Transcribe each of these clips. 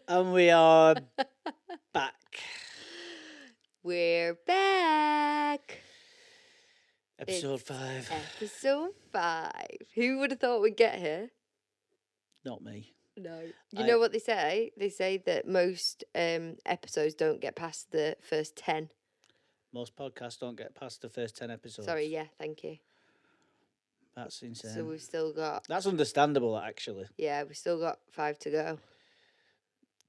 And we are back. We're back. Episode It's 5. Episode 5. Who would have thought we'd get here? Not me. No. You know what they say? They say that most episodes don't get past the first 10. Most podcasts don't get past the first 10 episodes. Sorry, yeah, thank you. That's insane. So we've still got... That's understandable, actually. Yeah, we've still got 5 to go.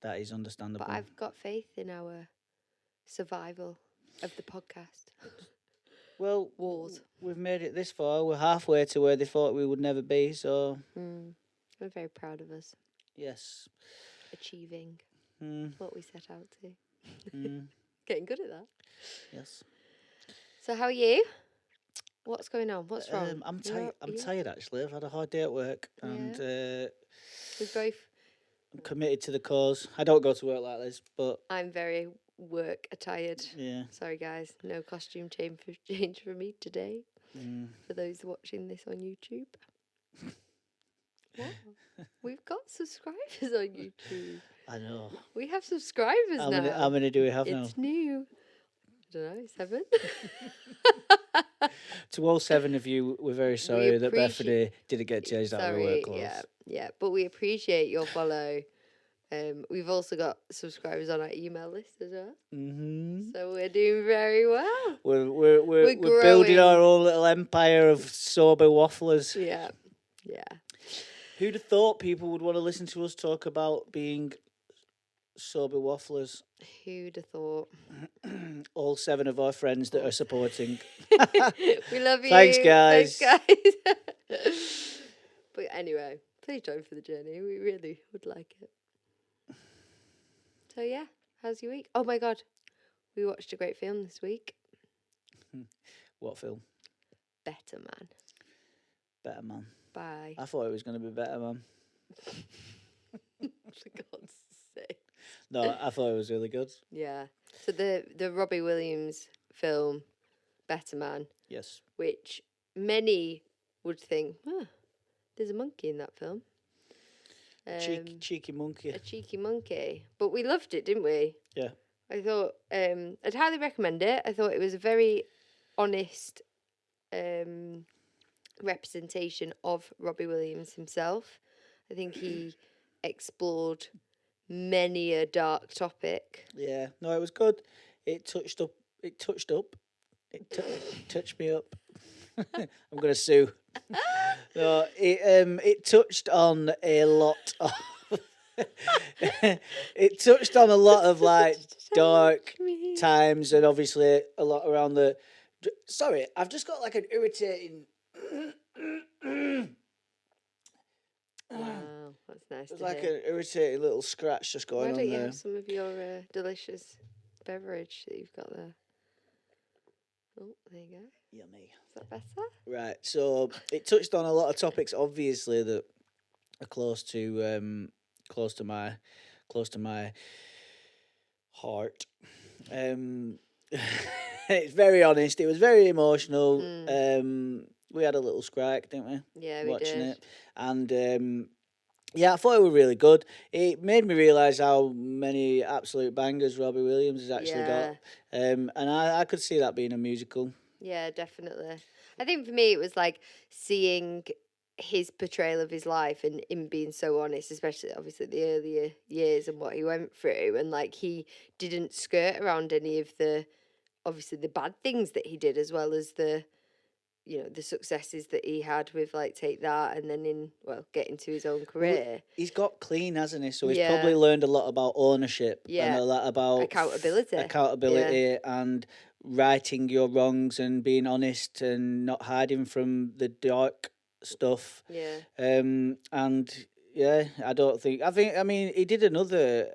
That is understandable. But I've got faith in our survival of the podcast. Well, Wars. we've made it this far. We're halfway to where they thought we would never be, so... I'm very proud of us. Yes. Achieving what we set out to. Getting good at that. Yes. So how are you? What's going on? What's wrong? I'm tired, actually. I've had a hard day at work, and we both... I'm committed to the cause. I don't go to work like this, but... I'm very work attired. Yeah. Sorry, guys. No costume change for me today. For those watching this on YouTube. What? We've got subscribers on YouTube. I know. We have subscribers now. How many do we have now? It's new. I don't know, 7? To all 7 of you, we're very sorry that Bethany didn't get changed out of her work clothes. Yeah, but we appreciate your follow. We've also got subscribers on our email list as well. So we're doing very well. We're building our own little empire of sober wafflers. Yeah. Who'd have thought people would want to listen to us talk about being sober wafflers? Who'd have thought? All 7 of our friends that are supporting. We love you. Thanks, guys. But anyway, please join for the journey. We really would like it. So yeah, how's your week? Oh my God, we watched a great film this week. What film? Better Man. Better Man. Bye. I thought it was going to be Better Man. For God's sake. No, I thought it was really good. Yeah. So the Robbie Williams film, Better Man. Yes. Which many would think, there's a monkey in that film. Cheeky monkey. A cheeky monkey. But we loved it, didn't we? Yeah. I thought, I'd highly recommend it. I thought it was a very honest representation of Robbie Williams himself. I think he explored many a dark topic. Yeah. No, it was good. It touched me up. I'm going to sue. No, it touched on a lot of it touched on a lot of like dark times, and obviously a lot around the... Sorry, I've just got like an irritating... Wow, that's nice. There's like an irritating little scratch just going on there. Why don't you have some of your delicious beverage that you've got there? Oh, there you go. Yummy. Is that better? Right, so it touched on a lot of topics, obviously, that are close to my heart. It's very honest. It was very emotional. We had a little scrag, didn't we? Yeah, we watching did. it, and yeah, I thought it was really good. It made me realise how many absolute bangers Robbie Williams has actually got, and I could see that being a musical. Yeah, definitely. I think for me it was like seeing his portrayal of his life and him being so honest, especially obviously the earlier years and what he went through, and like he didn't skirt around any of the obviously the bad things that he did, as well as the the successes that he had with like Take That, and then getting to his own career. Well, he's got clean, hasn't he? So he's probably learned a lot about ownership and a lot about accountability and righting your wrongs and being honest and not hiding from the dark stuff. Yeah. And yeah, I mean he did another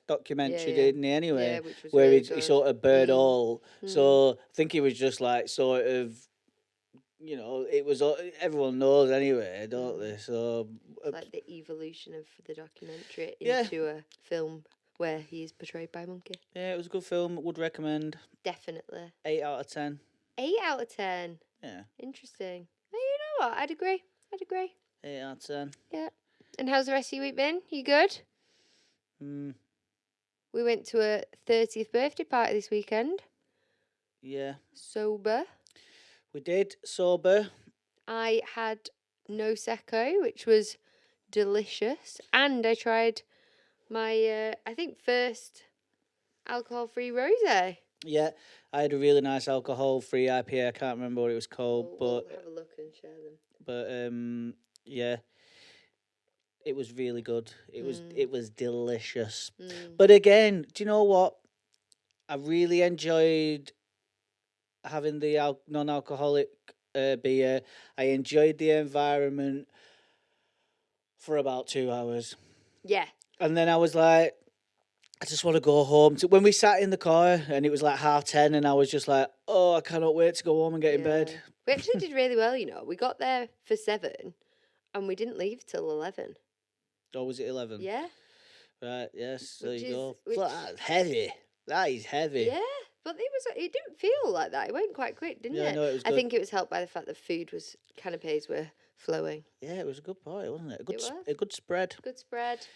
documentary, didn't he, anyway, where he sort of bared all. So I think he was just like sort of, it was, everyone knows anyway, don't they? So it's like the evolution of the documentary into a film where he is portrayed by a monkey. Yeah, it was a good film. Would recommend. Definitely. 8 out of 10. 8 out of 10. Yeah. Interesting. You know what? I'd agree. 8 out of 10. Yeah. And how's the rest of your week been? You good? We went to a 30th birthday party this weekend. Yeah. Sober. We did, sober. I had no Prosecco, which was delicious. And I tried my, I think, first alcohol-free rosé. Yeah, I had a really nice alcohol-free IPA. I can't remember what it was called, but we'll have a look and share them. But yeah, it was really good. It was delicious. But again, do you know what? I really enjoyed having the non-alcoholic beer. I enjoyed the environment for about 2 hours. Yeah. And then I was like, I just want to go home. When we sat in the car and it was like 10:30 and I was just like, oh, I cannot wait to go home and get in bed. We actually did really well, you know. We got there for 7 and we didn't leave till 11. Oh, was it 11? Yeah. Right, yes, there you go. That's heavy. That is heavy. Yeah, but it didn't feel like that. It went quite quick, didn't it? No, it was good. I think it was helped by the fact that canapes were flowing. Yeah, it was a good party, wasn't it? A good spread. Good spread.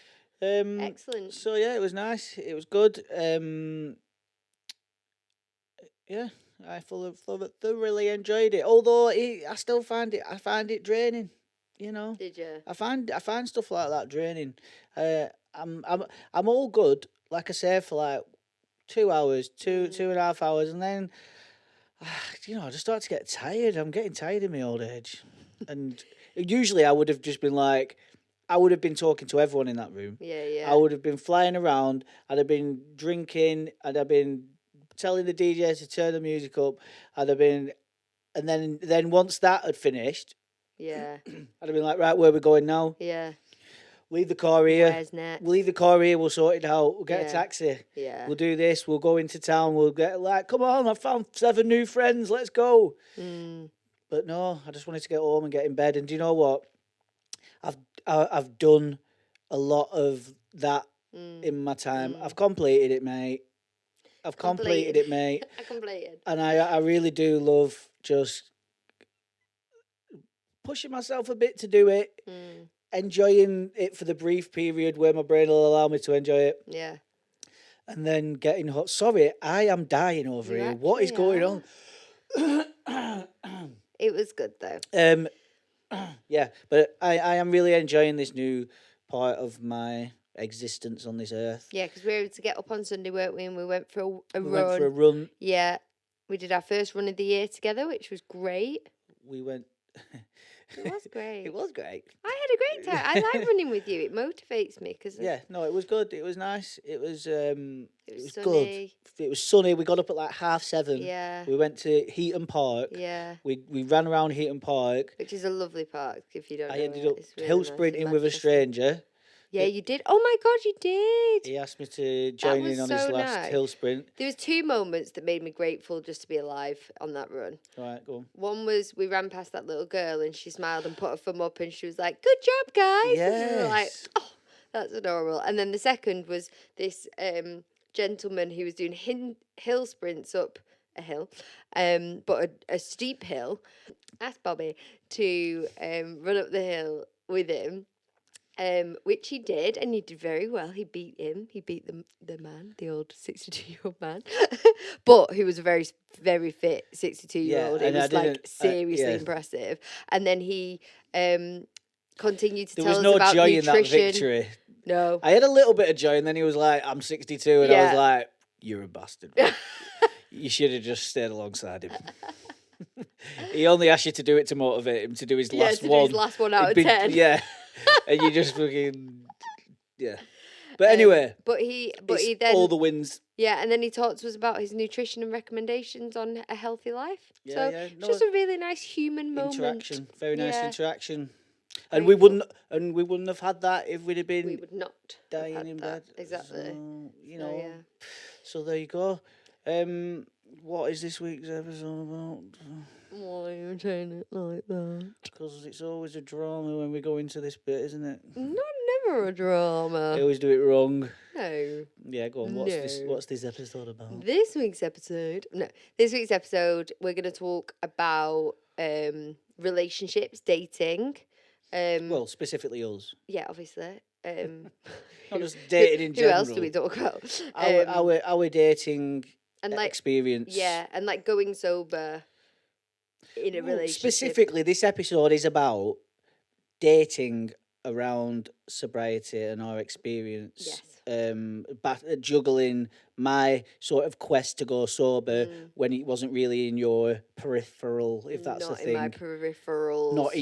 Excellent. So yeah, it was nice. It was good. Yeah, I thoroughly enjoyed it. Although I still find it draining. You know. Did you? I find stuff like that draining. I'm all good. Like I said, for like 2 hours, two and a half hours, and then you know I just start to get tired. I'm getting tired in my old age, and usually I would have just been like. I would have been talking to everyone in that room. Yeah. I would have been flying around. I'd have been drinking. I'd have been telling the DJ to turn the music up. I'd have been, and then once that had finished, yeah, I'd have been like, right, where are we going now? Yeah. Leave the car here. Where's next? We'll leave the car here. We'll sort it out. We'll get a taxi. Yeah. We'll do this. We'll go into town. We'll get like, come on, I found 7 new friends. Let's go. But no, I just wanted to get home and get in bed. And do you know what? I've done a lot of that in my time. I've completed it, mate. I completed. And I really do love just pushing myself a bit to do it, enjoying it for the brief period where my brain will allow me to enjoy it. Yeah. And then getting hot. Sorry, I am dying over here. What is going on? It was good though. Yeah, but I am really enjoying this new part of my existence on this earth. Yeah, because we were able to get up on Sunday, weren't we? And we went for a run. Went for a run. Yeah, we did our first run of the year together, which was great. We went. It was great. It was great. I had a great time. I like running with you. It motivates me because. Yeah, no, it was good. It was nice. It was. It was sunny. Good. It was sunny. We got up at like 7:30. Yeah. We went to Heaton Park. Yeah. We ran around Heaton Park, which is a lovely park. If you don't know, I ended up really hill nice sprinting with a stranger. Yeah, you did. Oh my God, you did. He asked me to join in on his last hill sprint. There was 2 moments that made me grateful just to be alive on that run. Right, go on. One was we ran past that little girl and she smiled and put her thumb up and she was like, "Good job, guys." Yes. And we were like, "Oh, that's adorable." And then the second was this gentleman who was doing hill sprints up a hill, but a steep hill. Asked Bobby to run up the hill with him. Which he did, and he did very well. He beat him. He beat the man, the old 62-year-old man, but he was a very, very fit 62-year-old. It was like seriously impressive. And then he continued to tell us about nutrition. There was no joy in that victory. No, I had a little bit of joy, and then he was like, "I'm 62," and I was like, "You're a bastard. You should have just stayed alongside him." He only asked you to do it to motivate him to do his last one. His last one out of 10. Yeah. And you just fucking But anyway, but he then all the wins. Yeah, and then he talked to us about his nutrition and recommendations on a healthy life. Just a really nice human moment. Interaction, very nice interaction. And we wouldn't have had that if we'd have been. We would not dying in bed. Exactly. So, So there you go. What is this week's episode about? Why are you saying it like that? Because it's always a drama when we go into this bit, isn't it? Never a drama. I always do it wrong. No. Yeah, go on. What's this episode about? This week's episode, we're going to talk about relationships, dating, Well, specifically us. Yeah, obviously. Not just dating in general. Who else do we talk about? Our dating and experience. Yeah, and going sober in a relationship. Specifically, this episode is about dating around sobriety and our experience. Yes. Juggling my sort of quest to go sober when it wasn't really in your peripheral, if that's a thing. Not in my peripherals. Not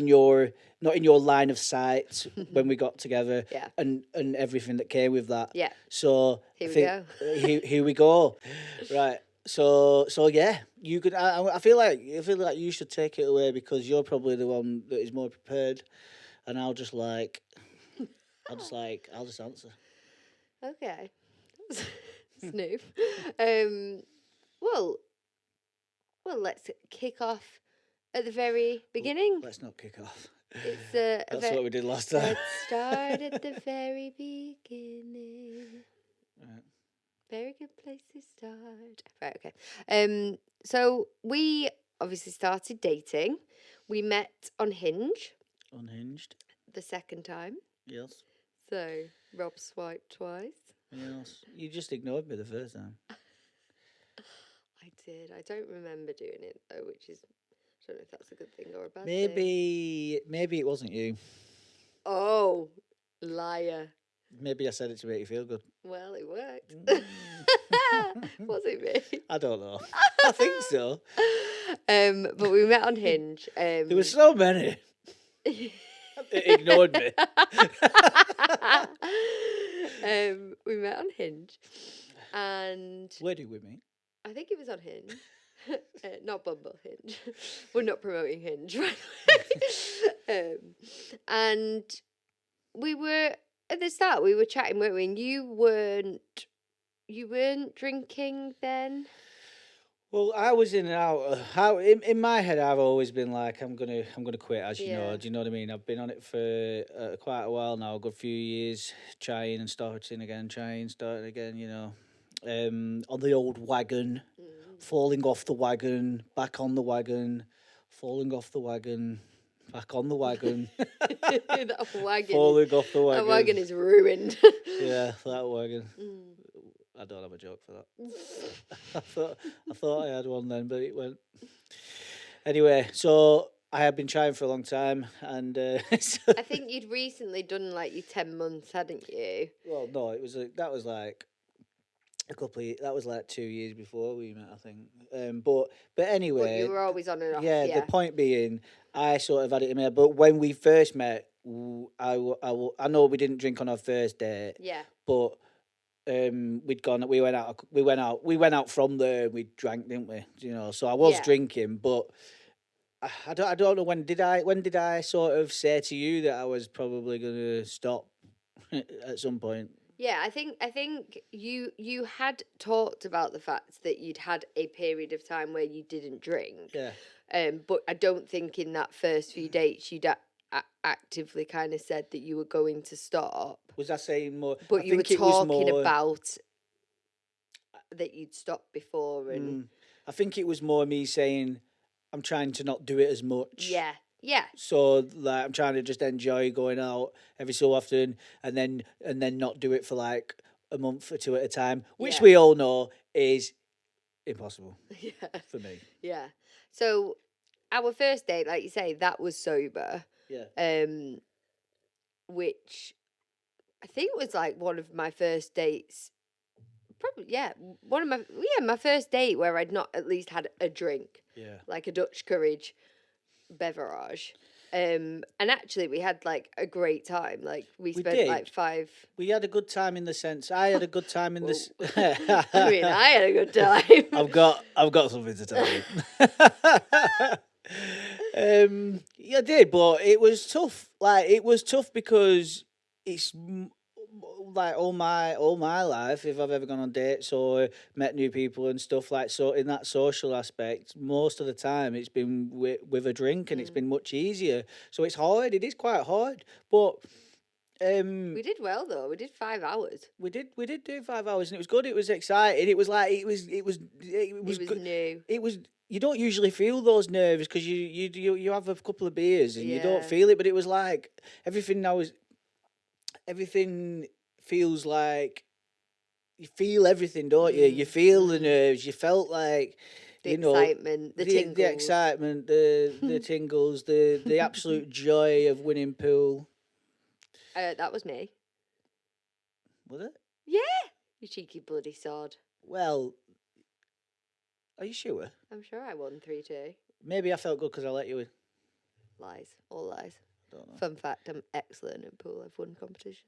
in your line of sight when we got together. Yeah. And everything that came with that. Yeah. So here we go. Here we go. Right. So yeah, you could. I feel like you should take it away because you're probably the one that is more prepared, and I'll just answer. Okay. Snoop. Well, let's kick off at the very beginning. Let's not kick off. It's That's what we did last time. Let's start at the very beginning. Right. Very good place to start. Right, okay. So we obviously started dating. We met on Hinge. Unhinged. The second time. Yes. So Rob swiped twice. Yes. You just ignored me the first time. I did. I don't remember doing it though, which is, I don't know if that's a good thing or a bad thing. Maybe it wasn't you. Oh, liar. Maybe I said it to make you feel good. Well, it worked. Was it me? I don't know. I think so. But we met on Hinge. There were so many. It ignored me. We met on Hinge, and where did we meet? I think it was on Hinge, not Bumble. Hinge. We're not promoting Hinge, right? And we were at the start. We were chatting, weren't we? And you weren't drinking then. Well, I was in and out. In my head, I've always been like, I'm gonna quit, as you know. Do you know what I mean? I've been on it for quite a while now, a good few years, trying and starting again, starting again. You know, on the old wagon, falling off the wagon, back on the wagon, falling off the wagon, back on the wagon. That wagon. Falling off the wagon. That wagon is ruined. Yeah, that wagon. I don't have a joke for that. I thought I had one then, but it went. Anyway, so I had been trying for a long time, and I think you'd recently done like your 10 months, hadn't you? Well, no, that was like a couple of, that was like 2 years before we met, I think. But anyway, but you were always on and off. Yeah, the point being, I sort of had it in my head. But when we first met, I know we didn't drink on our first date. Yeah. But. We went out from there and we drank, didn't we? You know, so I was drinking, but I don't know when did I sort of say to you that I was probably gonna stop at some point? Yeah, I think you had talked about the fact that you'd had a period of time where you didn't drink. Yeah. But I don't think in that first few dates you'd actively kind of said that you were going to stop. Was I saying more? But you were talking about that you'd stopped before, and I think it was more me saying I'm trying to not do it as much. Yeah. Yeah. So like I'm trying to just enjoy going out every so often, and then not do it for like a month or two at a time, which we all know is impossible. Yeah. For me. Yeah. So our first date, like you say, that was sober. Yeah. Which I think was like one of my first dates. Probably, my first date where I'd not at least had a drink. Yeah. Like a Dutch courage beverage. And actually we had like a great time. Like we spent like 5. We had a good time in the sense. I had a good time in this. I mean, I had a good time. I've got something to tell you. Yeah, I did, but it was tough. Like it was tough because it's like all my life, if I've ever gone on dates or met new people and stuff, like, so in that social aspect, most of the time it's been with a drink, and it's been much easier. So it's hard. It is quite hard, but we did well though. We did 5 hours. We did do 5 hours, and it was good. It was exciting. It was like it was good. New. you don't usually feel those nerves because you have a couple of beers and you don't feel it. But it was like everything feels like you feel everything, don't you? You feel the nerves. You felt like the excitement, the tingles, the excitement, the tingles, the absolute joy of winning pool. That was me. Was it? Yeah, you cheeky bloody sod. Well, are you sure? I'm sure I won 3-2. Maybe I felt good because I let you win. Lies, all lies. Don't know. Fun fact: I'm excellent at pool. I've won competitions.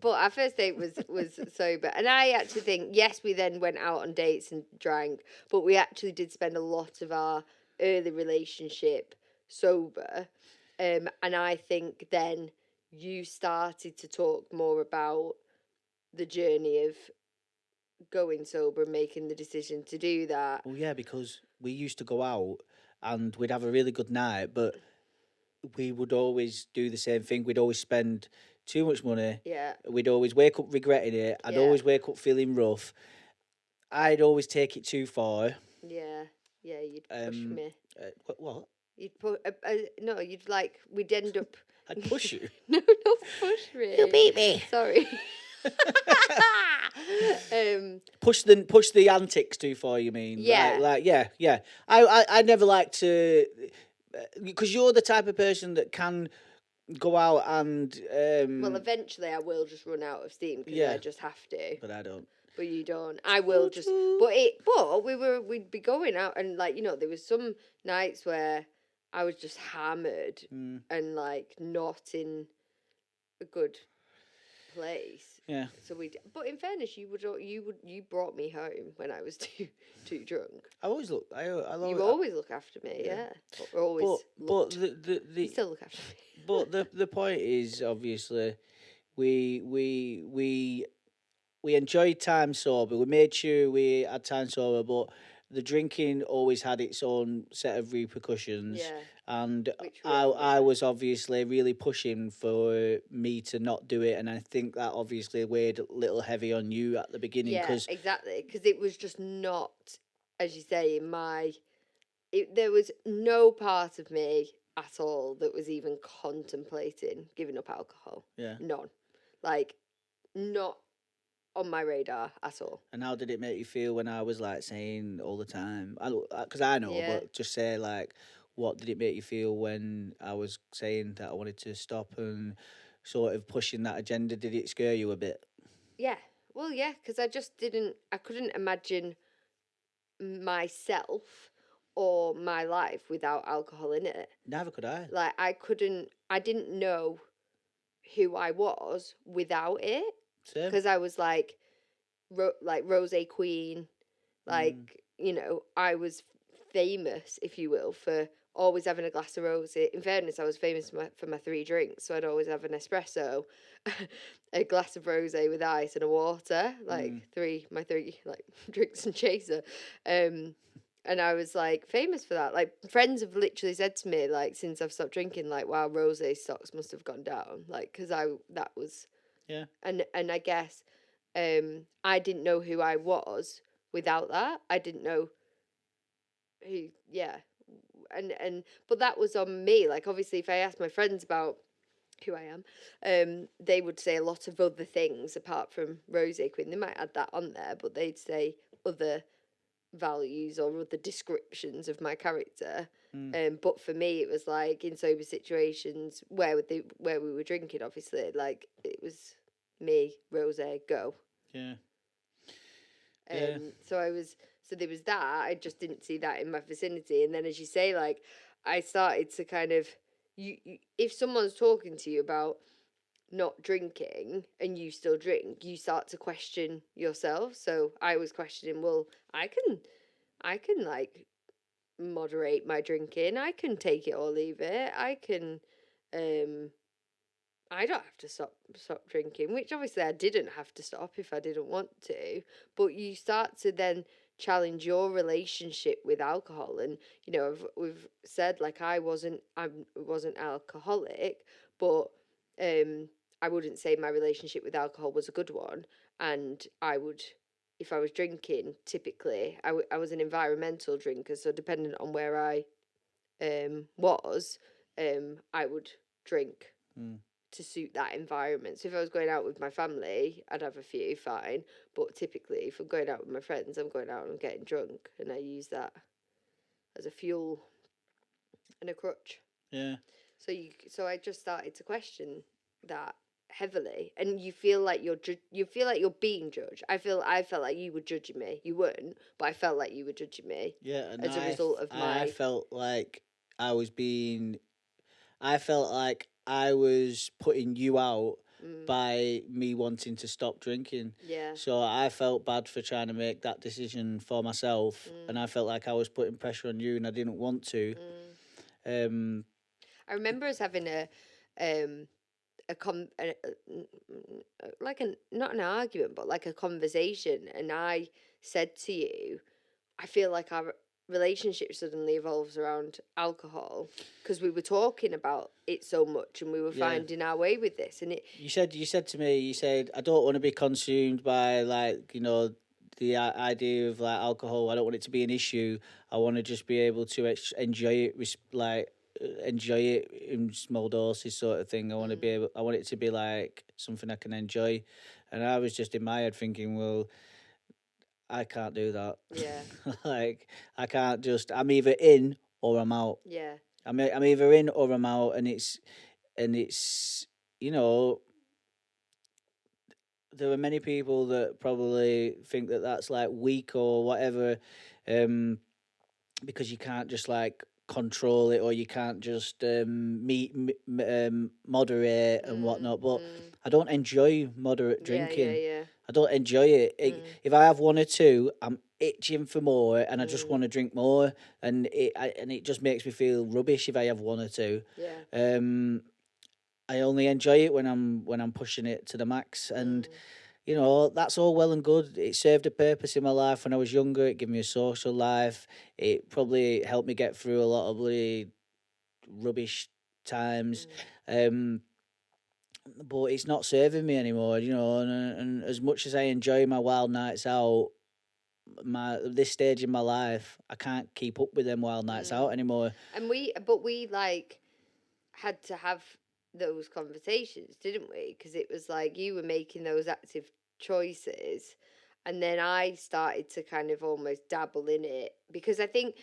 But our first date was sober, and I actually think yes, we then went out on dates and drank, but we actually did spend a lot of our early relationship sober, and I think then you started to talk more about the journey of going sober and making the decision to do that. Well, yeah, because we used to go out and we'd have a really good night, but we would always do the same thing. We'd always spend too much money. Yeah. We'd always wake up regretting it. I'd always wake up feeling rough. I'd always take it too far. Yeah. Yeah, you'd push me. What? You'd put no. You'd we'd end up. I'd push you. No, don't push me. You beat me. Sorry. Push the antics too far. You mean? Yeah. Yeah. I never like to, because you're the type of person that can go out and. Well, eventually I will just run out of steam because I just have to. But I don't. But you don't. I will just. But we'd be going out and there was some nights where I was just hammered and not in a good place. Yeah. So but in fairness, you brought me home when I was too drunk. I always look. You always look after me. Yeah. But you still look after me. But the point is, obviously, we enjoyed time sober. We made sure we had time sober, but the drinking always had its own set of repercussions. Yeah. And I was obviously really pushing for me to not do it, and I think that obviously weighed a little heavy on you at the beginning. Yeah, exactly, because it was just not, as you say, there was no part of me at all that was even contemplating giving up alcohol. Yeah. None. Not on my radar at all. And how did it make you feel when I was saying all the time? Because I know, but just say what did it make you feel when I was saying that I wanted to stop and sort of pushing that agenda? Did it scare you a bit? Yeah. Well, yeah, because I couldn't imagine myself or my life without alcohol in it. Neither could I. I didn't know who I was without it. Because I was rosé queen, I was famous, if you will, for always having a glass of rosé. In fairness, I was famous for my 3 drinks, so I'd always have an espresso, a glass of rosé with ice and a water, my 3 drinks and chaser. And I was famous for that. Friends have literally said to me since I've stopped drinking, wow, rosé stocks must have gone down, because that was. Yeah. And I guess I didn't know who I was without that. I didn't know who, but that was on me. Obviously, if I asked my friends about who I am, they would say a lot of other things apart from Rosé Queen. They might add that on there, but they'd say other values or other descriptions of my character. But for me, it was in sober situations where we were drinking, obviously, it was me, Rosé, go. Yeah. So there was that. I just didn't see that in my vicinity. And then, as you say, I started to kind of, if someone's talking to you about not drinking and you still drink, you start to question yourself. So I was questioning, well, I can moderate my drinking. I can take it or leave it. I can, I don't have to stop drinking, which obviously I didn't have to stop if I didn't want to. But you start to then challenge your relationship with alcohol, and we've said I wasn't alcoholic, but I wouldn't say my relationship with alcohol was a good one, and I would if I was drinking, typically, I was an environmental drinker, so depending on where I was, I would drink to suit that environment. So if I was going out with my family, I'd have a few, fine. But typically, if I'm going out with my friends, I'm going out and I'm getting drunk, and I use that as a fuel and a crutch. Yeah. So I just started to question that heavily, and you feel like you're being judged. I felt like you were judging me. You weren't, but I felt like you were judging me. Yeah, and as a result of my. I felt like I was I was putting you out by me wanting to stop drinking. Yeah. So I felt bad for trying to make that decision for myself, and I felt like I was putting pressure on you, and I didn't want to. I remember us having not an argument, but like a conversation, and I said to you, I feel like our relationship suddenly evolves around alcohol because we were talking about it so much and we were finding our way with this. And you said to me, I don't want to be consumed by, like, you know, the idea of like alcohol. I don't want it to be an issue. I want to just be able to enjoy it with enjoy it in small doses, sort of thing. I want it to be like something I can enjoy. And I was just in my head thinking, well, I can't do that. Yeah. Like, I can't just. I'm either in or I'm out. Yeah. I'm either in or I'm out, and it's you know, there are many people that probably think that that's like weak or whatever, because you can't just like control it, or you can't just moderate and whatnot. But I don't enjoy moderate drinking. Yeah. I don't enjoy it. If I have one or two, I'm itching for more, and I just want to drink more, and it just makes me feel rubbish if I have one or two. Yeah. I only enjoy it when I'm pushing it to the max, and you know, that's all well and good. It served a purpose in my life when I was younger. It gave me a social life. It probably helped me get through a lot of bloody rubbish times. But it's not serving me anymore, you know. And as much as I enjoy my wild nights out, this stage in my life, I can't keep up with them wild nights out anymore. And we like had to have those conversations, didn't we? Because it was like you were making those active choices, and then I started to kind of almost dabble in it, because I think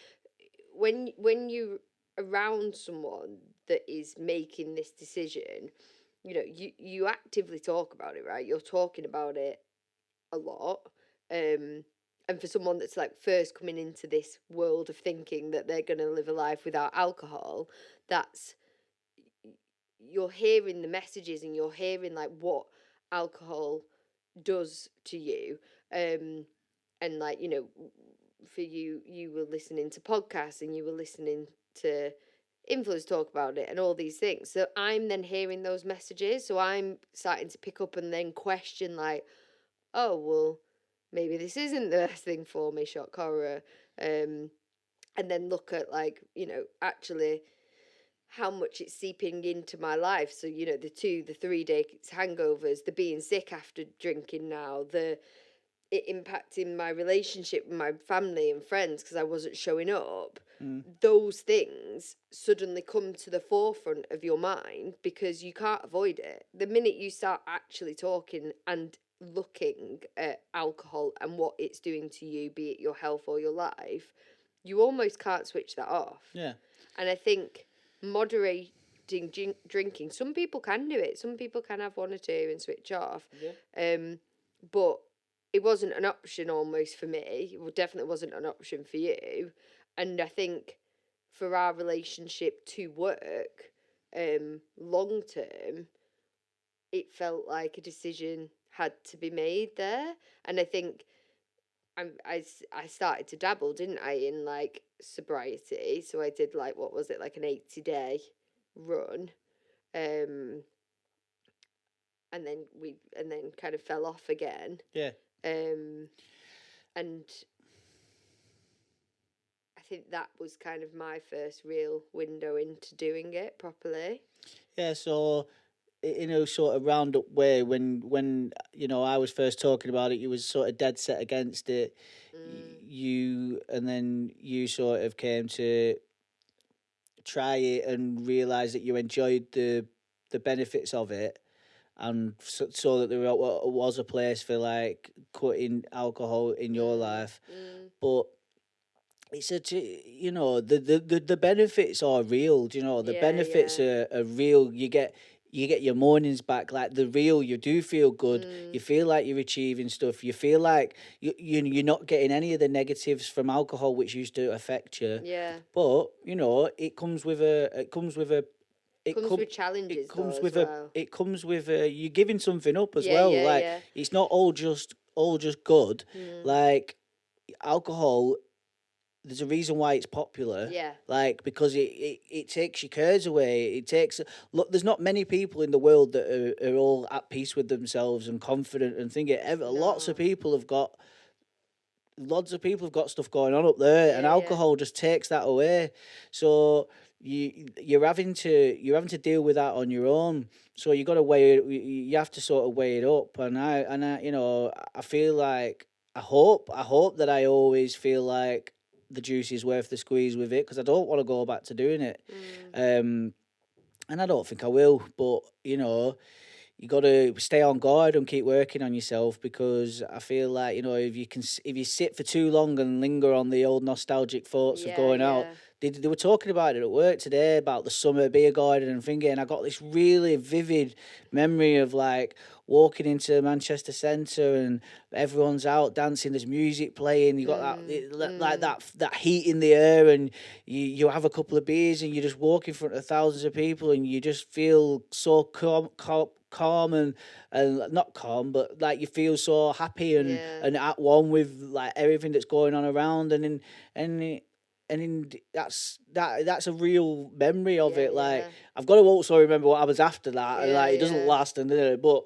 when you around someone that is making this decision, you know, you actively talk about it, right? You're talking about it a lot. And for someone that's like first coming into this world of thinking that they're going to live a life without alcohol, you're hearing the messages and you're hearing like what alcohol does to you. And like, you know, for you were listening to podcasts and you were listening to influencers talk about it and all these things. So I'm then hearing those messages. So I'm starting to pick up and then question, like, oh, well, maybe this isn't the best thing for me, shock horror. And then look at, like, you know, actually how much it's seeping into my life. So, you know, the 3 day hangovers, the being sick after drinking now, it impacting my relationship with my family and friends because I wasn't showing up. Those things suddenly come to the forefront of your mind because you can't avoid it. The minute you start actually talking and looking at alcohol and what it's doing to you, be it your health or your life, you almost can't switch that off. Yeah. And I think moderating drinking, some people can do it. Some people can have one or two and switch off. Yeah. But it wasn't an option almost for me. It definitely wasn't an option for you. And I think for our relationship to work long term, it felt like a decision had to be made there. And I think I started to dabble, didn't I, in like sobriety. So I did like, what was it, like an 80-day run. And then kind of fell off again. Yeah. And I think that was kind of my first real window into doing it properly. Yeah, so in a sort of roundup way, when I was first talking about it, you was sort of dead set against it. And then you sort of came to try it and realize that you enjoyed the benefits of it, and so that there was a place for like cutting alcohol in your life. But it's the benefits are real. The benefits are real. You get your mornings back. Like you do feel good. You feel like you're achieving stuff. You feel like you're not getting any of the negatives from alcohol which used to affect you. Yeah. But it comes with with challenges. It comes with you're giving something up as well. It's not all just good. Like alcohol, there's a reason why it's popular. Yeah. Like, because it takes your cares away. Look, there's not many people in the world that are all at peace with themselves and confident and thinking. Lots of people have got stuff going on up there, and alcohol just takes that away. So you're having to deal with that on your own. So you got to you have to sort of weigh it up. And I feel like I hope that I always feel like the juice is worth the squeeze with it, because I don't want to go back to doing it. And I don't think I will. But you got to stay on guard and keep working on yourself, because I feel like if you sit for too long and linger on the old nostalgic thoughts of going out. They were talking about it at work today, about the summer beer garden and thinking, and I got this really vivid memory of like walking into Manchester Centre and everyone's out dancing, there's music playing, you got that heat in the air, and you have a couple of beers and you just walk in front of thousands of people and you just feel so calm and not calm, but like you feel so happy and at one with like everything that's going on around, that's a real memory of it. Like I've got to also remember what I was after that, and like it doesn't last, but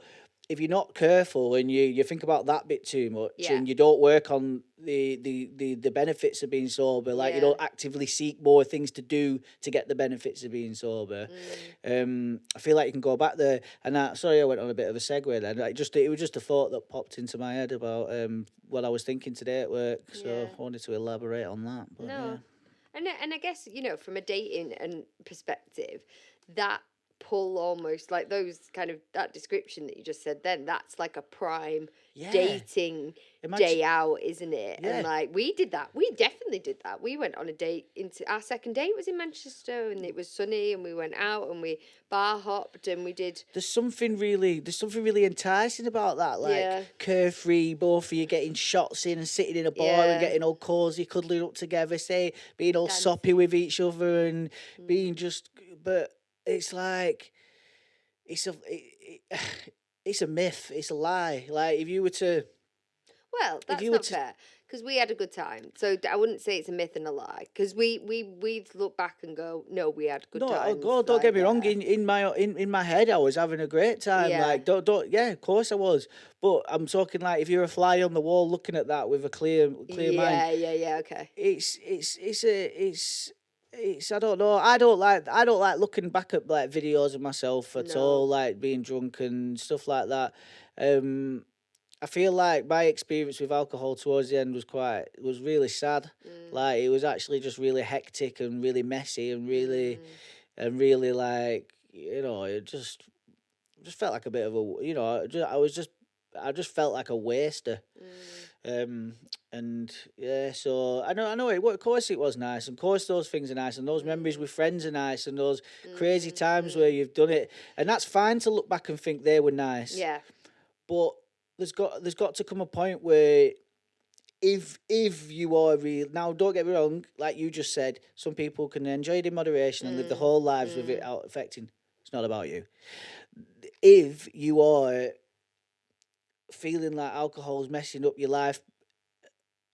if you're not careful and you think about that bit too much, and you don't work on the benefits of being sober, like you don't actively seek more things to do to get the benefits of being sober, I feel like you can go back there. And sorry, I went on a bit of a segue then. Like it was just a thought that popped into my head about what I was thinking today at work. So I wanted to elaborate on that. But, And I guess, from a dating and perspective, that pull almost like those kind of that description that you just said then, that's like a prime dating day out, isn't it? And like we did that. We definitely did that. We went on a date. Our second date was in Manchester, and it was sunny, and we went out and we bar hopped and we did. There's something really enticing about that, like carefree, both of you getting shots in and sitting in a bar and getting all cozy, cuddling up together, being all soppy with each other and being just. But it's like it's a myth. It's a lie. Like if you were to. Well, that's not fair, because we had a good time. So I wouldn't say it's a myth and a lie, because we look back and go, no, we had good times. No, don't get me wrong. In my head, I was having a great time. Like don't of course I was. But I'm talking like if you're a fly on the wall looking at that with a clear mind. Yeah. Okay. It's I don't know. I don't like looking back at like videos of myself at all, like being drunk and stuff like that. I feel like my experience with alcohol towards the end was really sad. Like it was actually just really hectic and really messy and really like it just felt like a bit of a I just felt like a waster. And so I know it. Of course, it was nice, and of course those things are nice, and those memories with friends are nice, and those crazy times where you've done it, and that's fine to look back and think they were nice. Yeah. But there's got to come a point where if you are real, now don't get me wrong, like you just said, some people can enjoy it in moderation and live their whole lives with it out affecting. It's not about you. If you are feeling like alcohol's messing up your life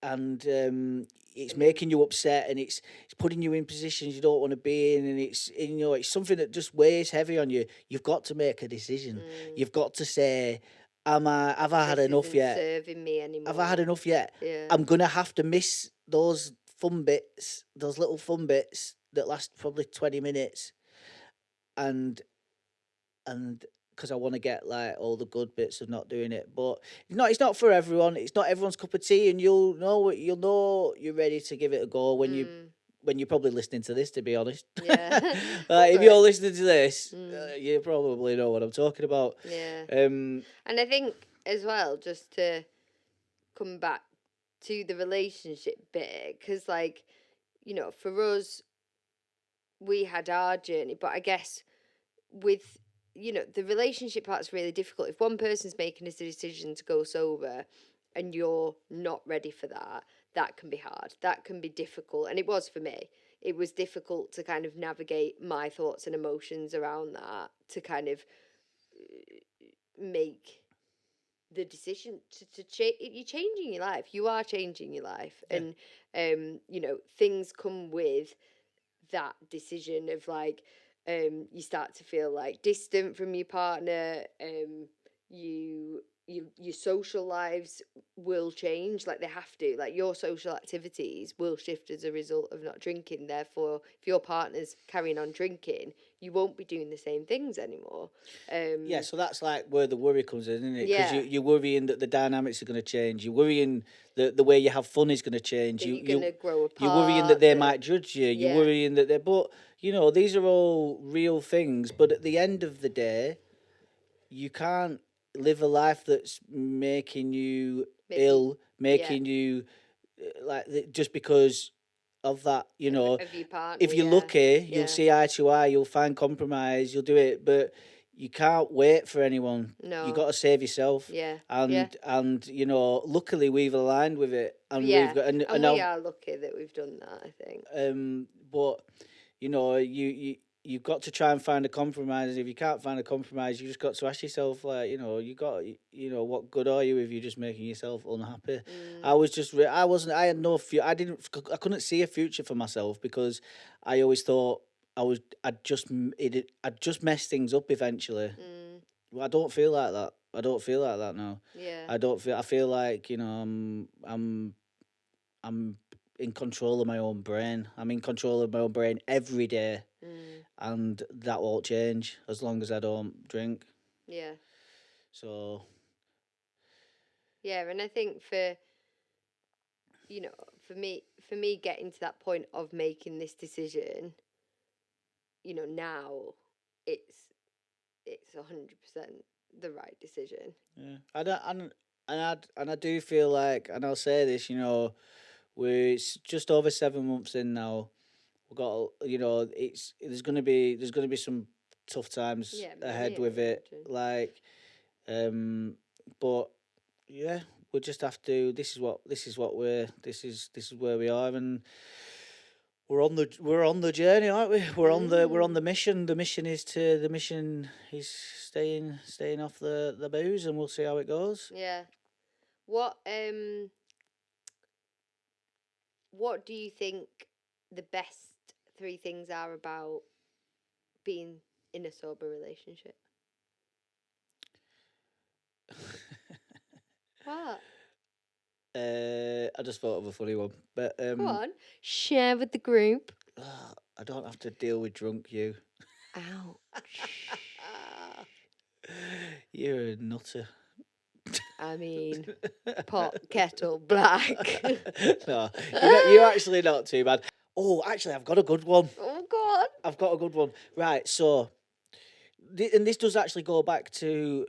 and it's making you upset and it's putting you in positions you don't want to be in, and it's something that just weighs heavy on you, you've got to make a decision. You've got to say, have I had enough yet? Serving me anymore. Have I had enough yet? Yeah. I'm gonna have to miss those fun bits, those little fun bits that last probably 20 minutes, and because I want to get like all the good bits of not doing it. But it's not for everyone. It's not everyone's cup of tea, and you'll know you're ready to give it a go when you're probably listening to this, to be honest. Yeah. If you're listening to this, you probably know what I'm talking about. Yeah. And I think as well, just to come back to the relationship bit, because like, for us, we had our journey, but I guess with, the relationship part's really difficult. If one person's making a decision to go sober and you're not ready for that, that can be hard. That can be difficult. And it was for me. It was difficult to kind of navigate my thoughts and emotions around that, to kind of make the decision to change. You're changing your life. You are changing your life. Yeah. And, things come with that decision of like, you start to feel like distant from your partner. Your social lives will change, like they have to. Like your social activities will shift as a result of not drinking. Therefore, if your partner's carrying on drinking, you won't be doing the same things anymore. So that's like where the worry comes in, isn't it? Because you're worrying that the dynamics are going to change. You're worrying that the way you have fun is going to change. You're going to grow apart. You're worrying that they might judge you. You're worrying that they're... But, these are all real things. But at the end of the day, you can't live a life that's making you ill, making you... like just because of that, of your partner, if you're lucky, you'll see eye to eye, you'll find compromise, you'll do it, but you can't wait for anyone. No. You got to save yourself. Yeah. And luckily we've aligned with it, and we've got, and we are lucky that we've done that, I think. But you've got to try and find a compromise. If you can't find a compromise, you just got to ask yourself, like, what good are you if you're just making yourself unhappy? I was just, I had no I couldn't see a future for myself, because I always thought I'd just mess things up eventually. Well, I don't feel like that. I don't feel like that now. Yeah. I feel like, I'm in control of my own brain. I'm in control of my own brain every day. And that won't change as long as I don't drink. Yeah. So. Yeah, and I think for me getting to that point of making this decision, now it's 100% the right decision. Yeah. And I do feel like, and I'll say this, it's just over 7 months in now. We've got, there's gonna be some tough times ahead with it. Like, but yeah, we'll just have to. This is where we are, and we're on the journey, aren't we? We're on the mission. The mission is staying off the booze, and we'll see how it goes. Yeah. What do you think the best 3 things are about being in a sober relationship? What? I just thought of a funny one, but go on, share with the group. I don't have to deal with drunk you. Ouch. You're a nutter. I mean, pot, kettle, black. No, you're actually not too bad. Oh, actually, I've got a good one. Oh, God. I've got a good one. Right, so, and this does actually go back to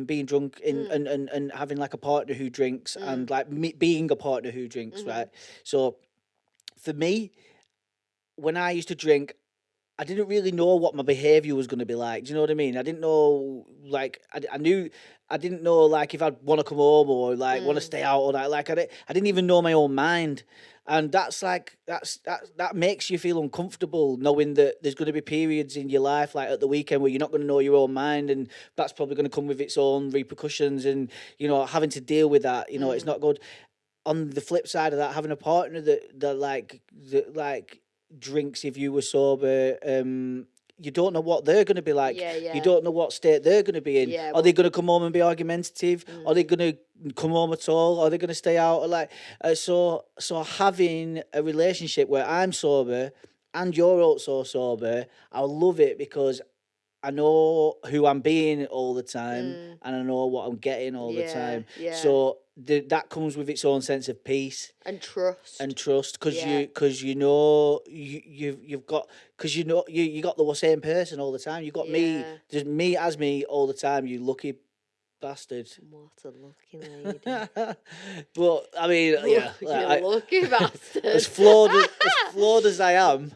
being drunk and having like a partner who drinks and like being a partner who drinks, right? So, for me, when I used to drink, I didn't really know what my behaviour was going to be like. Do you know what I mean? I didn't know, like, I didn't know, like, if I'd want to come home or, like, want to stay out all night. Like, I didn't even know my own mind. And that's, like, that makes you feel uncomfortable, knowing that there's going to be periods in your life, like, at the weekend where you're not going to know your own mind, and that's probably going to come with its own repercussions, and, having to deal with that, it's not good. On the flip side of that, having a partner that drinks if you were sober, you don't know what they're going to be like. You don't know what state they're going to be in. Are they going to come home and be argumentative? Are they going to come home at all? Are they going to stay out? Or like, so having a relationship where I'm sober and you're also sober, I love it, because I know who I'm being all the time, and I know what I'm getting all the time. Yeah. So that comes with its own sense of peace and trust. Because you know you've got you got the same person all the time. You got me, just me as me all the time. You lucky bastard. What a lucky lady. But I mean, yeah, like, lucky bastard. As flawed as I am,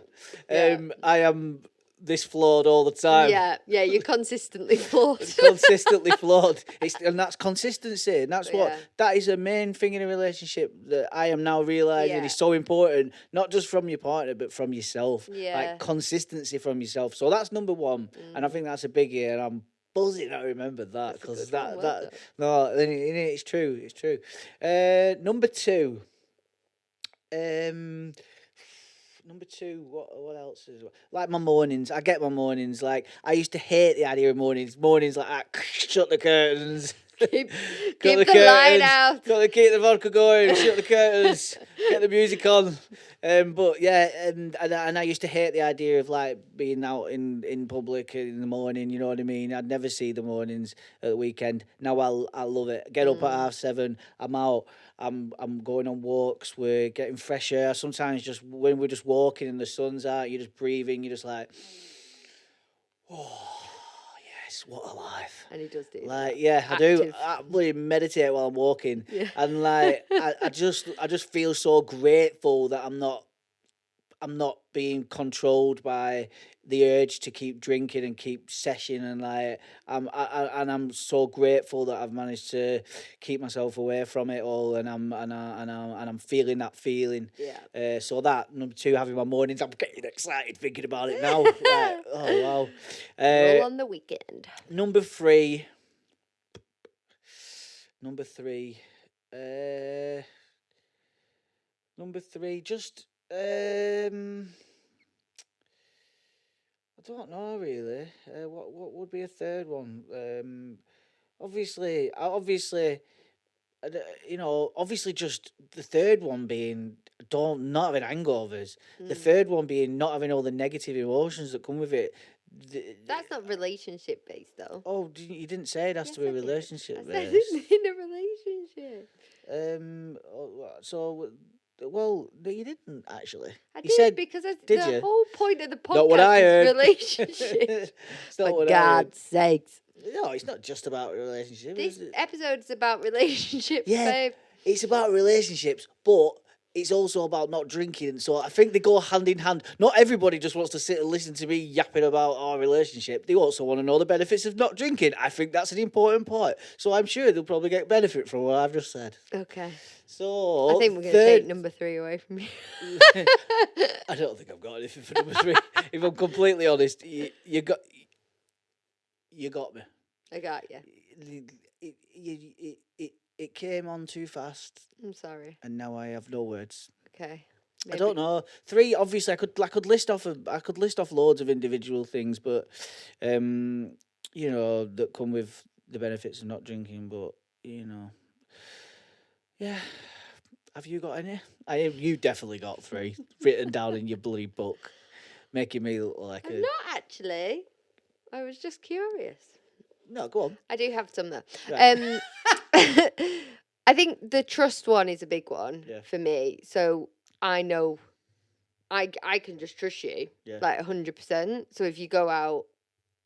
I am this flawed all the time. Yeah, you're consistently flawed. Consistently flawed. And that's consistency, and that's that is a main thing in a relationship that I am now realising is so important, not just from your partner but from yourself. Like consistency from yourself. So that's number one, and I think that's a biggie, and I'm buzzing I remembered that, because it's true. It's true. Number two. Number two, what else is like my mornings? I get my mornings. Like I used to hate the idea of mornings. Mornings like that. Shut the curtains. Keep the light out. Got to keep the vodka going. Shut the curtains. Get the music on. But yeah, and I used to hate the idea of like being out in public in the morning. You know what I mean? I'd never see the mornings at the weekend. Now I love it. Get up at 7:30. I'm out. I'm going on walks. We're getting fresh air. Sometimes just when we're just walking and the sun's out, you're just breathing. You're just like, oh yes, what a life. And he does do like that. Yeah, I do. I really meditate while I'm walking, and like I just feel so grateful that I'm not being controlled by the urge to keep drinking and keep seshing, and like I'm so grateful that I've managed to keep myself away from it all, and I'm feeling that feeling. Yeah. So that number two, having my mornings, I'm getting excited thinking about it now. Like, oh wow. Roll on the weekend. Number three. Just. I don't know really. What would be a third one? Obviously, just the third one being not having hangovers. The third one being not having all the negative emotions that come with it. That's not relationship based though. Oh, you didn't say it has to be relationship based. I said in a relationship. Well, no, you didn't actually. I you did said, because did the you? whole point of the podcast Not what I heard. is relationships. For God's sakes. No, it's not just about relationships. This episode is about relationships, babe. It's about relationships, but it's also about not drinking. So I think they go hand in hand. Not everybody just wants to sit and listen to me yapping about our relationship. They also want to know the benefits of not drinking. I think that's an important part. So I'm sure they'll probably get benefit from what I've just said. Okay. So I think we're going to take number 3 away from you. I don't think I've got anything for number 3. If I'm completely honest, you got me. I got you. It came on too fast. I'm sorry. And now I have no words. Okay. Maybe. I don't know. 3, obviously, I could list off loads of individual things, but that come with the benefits of not drinking. But yeah. Have you got any? You definitely got 3 written down in your bloody book, making me look like I'm not actually. I was just curious. No, go on. I do have some though. Right. I think the trust one is a big one for me. So I know I can just trust you like 100%. So if you go out,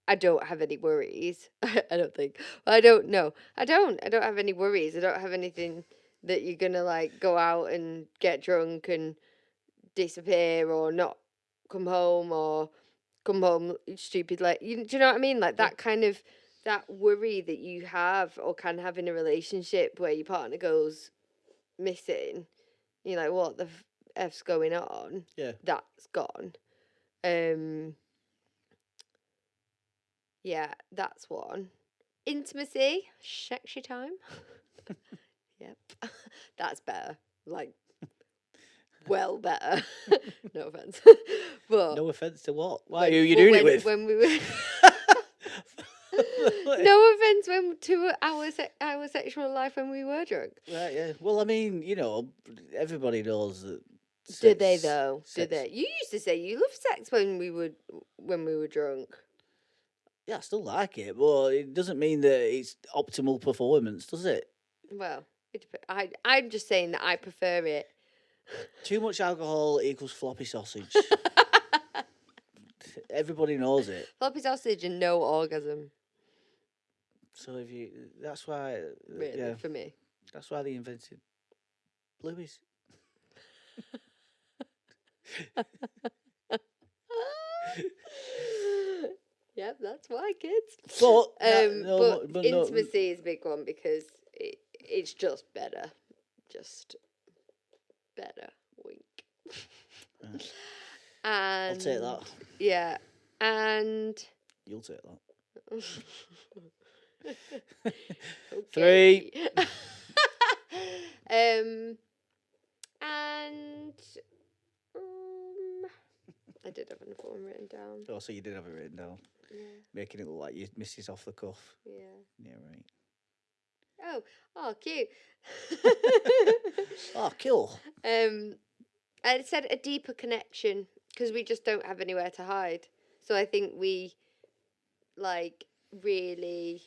I don't have any worries. I don't think. I don't know. I don't have any worries. I don't have anything that you're gonna like go out and get drunk and disappear or not come home stupid. Like do you know what I mean? Like that kind of that worry that you have or can have in a relationship where your partner goes missing. You're like, what the F's going on? Yeah, that's gone. Yeah, that's one. Intimacy, sexy time. Yep, that's better. Like, well better. No offense, but no offense to what? Why are you doing it with? When we were. No offense to our sexual life when we were drunk. Right, yeah. Well, I mean, everybody knows that. Did they though? Did they? You used to say you loved sex when we were drunk. Yeah, I still like it, but it doesn't mean that it's optimal performance, does it? Well, I'm just saying that I prefer it. Too much alcohol equals floppy sausage. Everybody knows it. Floppy sausage and no orgasm. So that's why. Really, yeah, for me. That's why they invented blueies. Yep, that's why, kids. But intimacy is a big one because it's just better. Just better. Wink. And I'll take that. Yeah. And you'll take that. Okay. 3. And I did have another one written down. Oh, so you did have it written down. Yeah. Making it look like you missed it off the cuff. Yeah. Yeah, right. Oh, cute. Oh, cool. I said a deeper connection because we just don't have anywhere to hide. So I think we really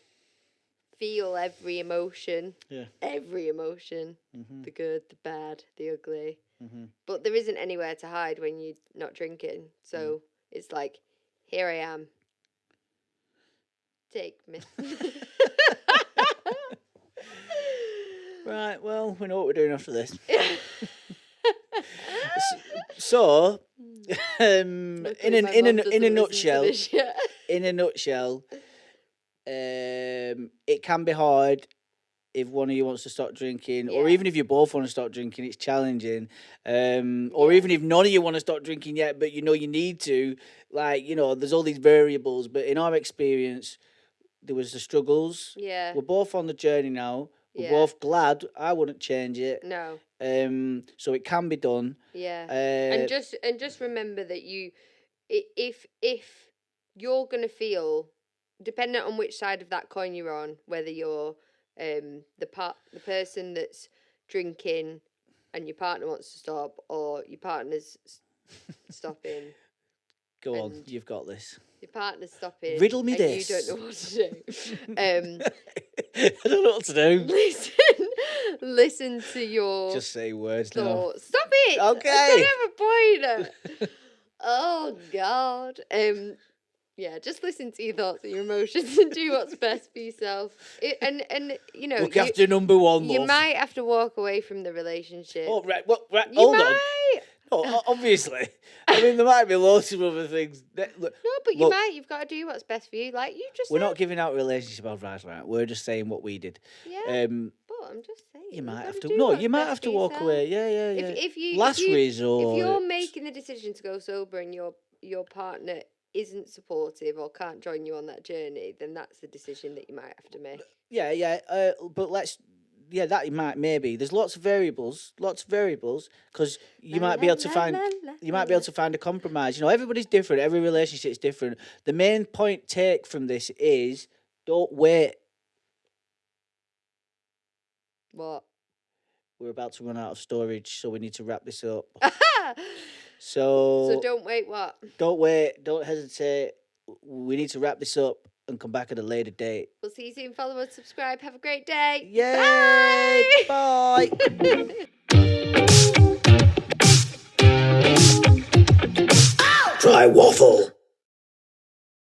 feel every emotion. Yeah. Every emotion. Mm-hmm. The good, the bad, the ugly. Mm-hmm. But there isn't anywhere to hide when you're not drinking. So it's like, here I am. Take me. Right, well, we know what we're doing after this. So, in a nutshell, it can be hard if one of you wants to stop drinking, or even if you both want to stop drinking, it's challenging. Or even if none of you want to stop drinking yet, but you know you need to, there's all these variables. But in our experience, there was the struggles. Yeah. We're both on the journey now. We're both glad. I wouldn't change it. No. So it can be done. Yeah. And just remember that if you're gonna feel, dependent on which side of that coin you're on, whether you're the person that's drinking and your partner wants to stop, or your partner's stopping. Go on, you've got this. Your partner's stopping. Riddle me this. You don't know what to do. I don't know what to do. Listen to your. Just say words thoughts. now. Stop it. Okay. I don't have a point. Oh God. Yeah, just listen to your thoughts and your emotions and do what's best for yourself. And you know, look after number one. You love. might have to walk away from the relationship. Oh right, hold on. No, obviously. I mean, there might be loads of other things. No, but you might. You've got to do what's best for you. Like you just. We're not giving out relationship advice, right? We're just saying what we did. Yeah. But I'm just saying. You might have to. No, you might have to walk away. Yeah. If you resort. If you're making the decision to go sober and your partner isn't supportive or can't join you on that journey, then that's a decision that you might have to make. Yeah. But that maybe. There's lots of variables, because you might be able to find a compromise. You know, everybody's different. Every relationship's different. The main take from this is don't wait. What? We're about to run out of storage, so we need to wrap this up. So don't wait. What? Don't wait. Don't hesitate. We need to wrap this up and come back at a later date. We'll see you soon. Follow us, subscribe. Have a great day. Yay! Bye. DryWaffle.